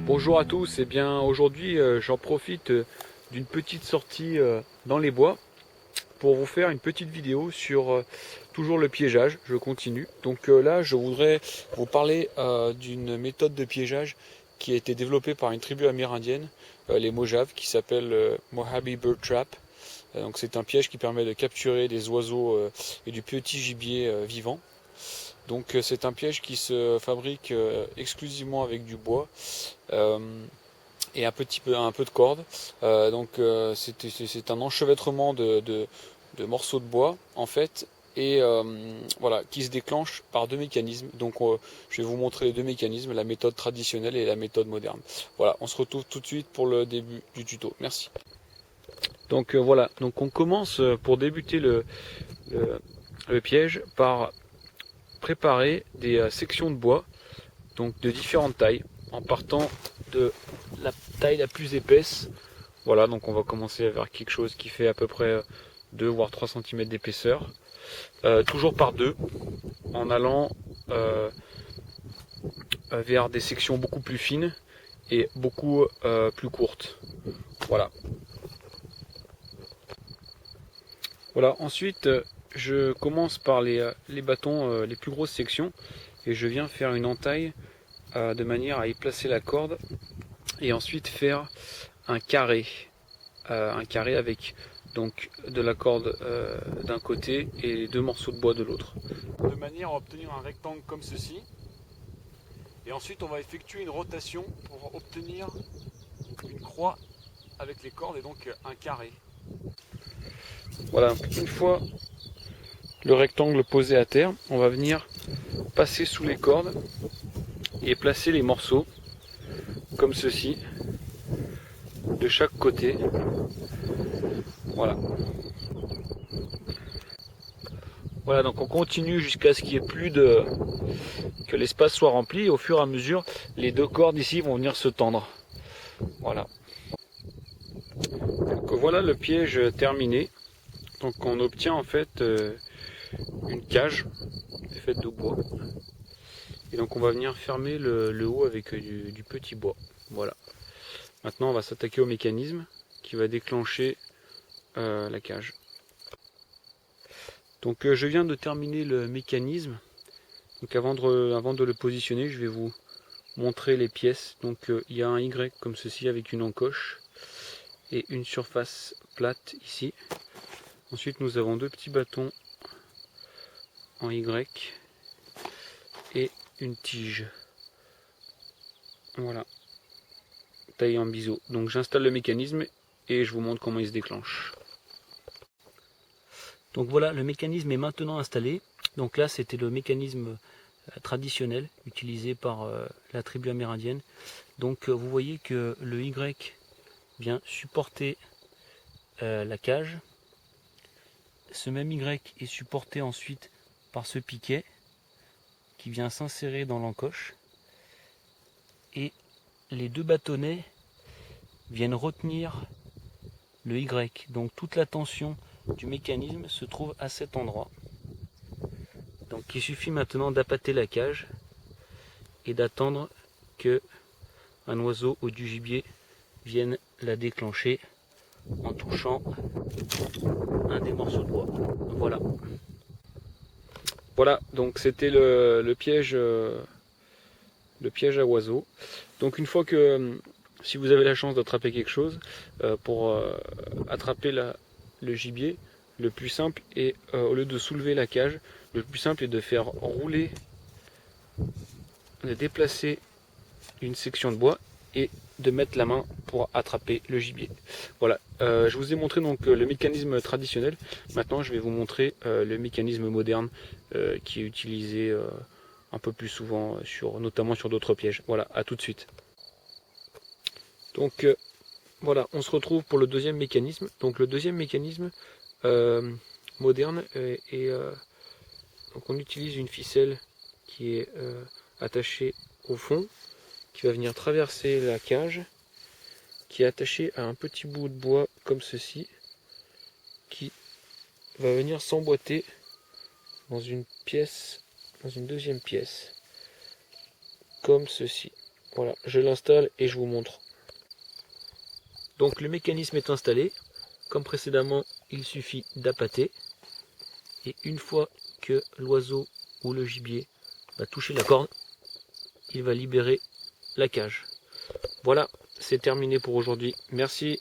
Bonjour à tous, et bien aujourd'hui j'en profite d'une petite sortie dans les bois pour vous faire une petite vidéo sur toujours le piégeage. Je continue. Donc là je voudrais vous parler d'une méthode de piégeage qui a été développée par une tribu amérindienne, les Mojaves, qui s'appelle Mojave Bird Trap. Donc c'est un piège qui permet de capturer des oiseaux et du petit gibier vivant. Donc c'est un piège qui se fabrique exclusivement avec du bois et un peu de corde. C'est un enchevêtrement de morceaux de bois en fait, et voilà, qui se déclenche par deux mécanismes. Donc je vais vous montrer les deux mécanismes, la méthode traditionnelle et la méthode moderne. Voilà, on se retrouve tout de suite pour le début du tuto. Merci. Donc voilà, donc on commence pour débuter le piège par préparer des sections de bois, donc de différentes tailles, en partant de la taille la plus épaisse. Voilà, donc on va commencer avec quelque chose qui fait à peu près 2 voire 3 cm d'épaisseur, toujours par deux, en allant vers des sections beaucoup plus fines et beaucoup plus courtes. Voilà. Voilà, ensuite je commence par les bâtons, les plus grosses sections, et je viens faire une entaille de manière à y placer la corde, et ensuite faire un carré avec donc de la corde d'un côté et deux morceaux de bois de l'autre, de manière à obtenir un rectangle comme ceci. Et ensuite on va effectuer une rotation pour obtenir une croix avec les cordes, et donc un carré. Voilà, une fois le rectangle posé à terre, on va venir passer sous les cordes et placer les morceaux comme ceci de chaque côté. Voilà. Voilà, donc on continue jusqu'à ce qu'il n'y ait plus de... que l'espace soit rempli, et au fur et à mesure, les deux cordes ici vont venir se tendre. Voilà. Donc voilà le piège terminé. Donc on obtient en fait une cage faite de bois. Et donc on va venir fermer le haut avec du petit bois. Voilà. Maintenant on va s'attaquer au mécanisme qui va déclencher la cage. Donc je viens de terminer le mécanisme. Donc avant de le positionner, je vais vous montrer les pièces. Donc il y a un Y comme ceci avec une encoche et une surface plate ici. Ensuite nous avons deux petits bâtons en Y et une tige. Voilà, taillée en biseau. Donc j'installe le mécanisme et je vous montre comment il se déclenche. Donc voilà, le mécanisme est maintenant installé. Donc là c'était le mécanisme traditionnel utilisé par la tribu amérindienne. Donc vous voyez que le Y vient supporter la cage. Ce même Y est supporté ensuite par ce piquet qui vient s'insérer dans l'encoche, et les deux bâtonnets viennent retenir le Y. Donc toute la tension du mécanisme se trouve à cet endroit. Donc il suffit maintenant d'appâter la cage et d'attendre que un oiseau ou du gibier vienne la déclencher en touchant un des morceaux de bois. Voilà. Voilà, donc c'était le piège à oiseaux. Donc une fois que, si vous avez la chance d'attraper quelque chose, pour attraper le gibier, le plus simple est, au lieu de soulever la cage, le plus simple est de faire rouler, de déplacer une section de bois et de mettre la main pour attraper le gibier. Voilà, je vous ai montré donc le mécanisme traditionnel. Maintenant je vais vous montrer le mécanisme moderne qui est utilisé un peu plus souvent, notamment sur d'autres pièges. Voilà, à tout de suite. Donc voilà, on se retrouve pour le deuxième mécanisme. Donc le deuxième mécanisme moderne donc on utilise une ficelle qui est attachée au fond, qui va venir traverser la cage, qui est attachée à un petit bout de bois comme ceci, qui va venir s'emboîter dans une pièce, dans une deuxième pièce, comme ceci. Voilà, je l'installe et je vous montre. Donc le mécanisme est installé. Comme précédemment, il suffit d'appâter. Et une fois que l'oiseau ou le gibier va toucher la corde, il va libérer la cage. Voilà, c'est terminé pour aujourd'hui. Merci.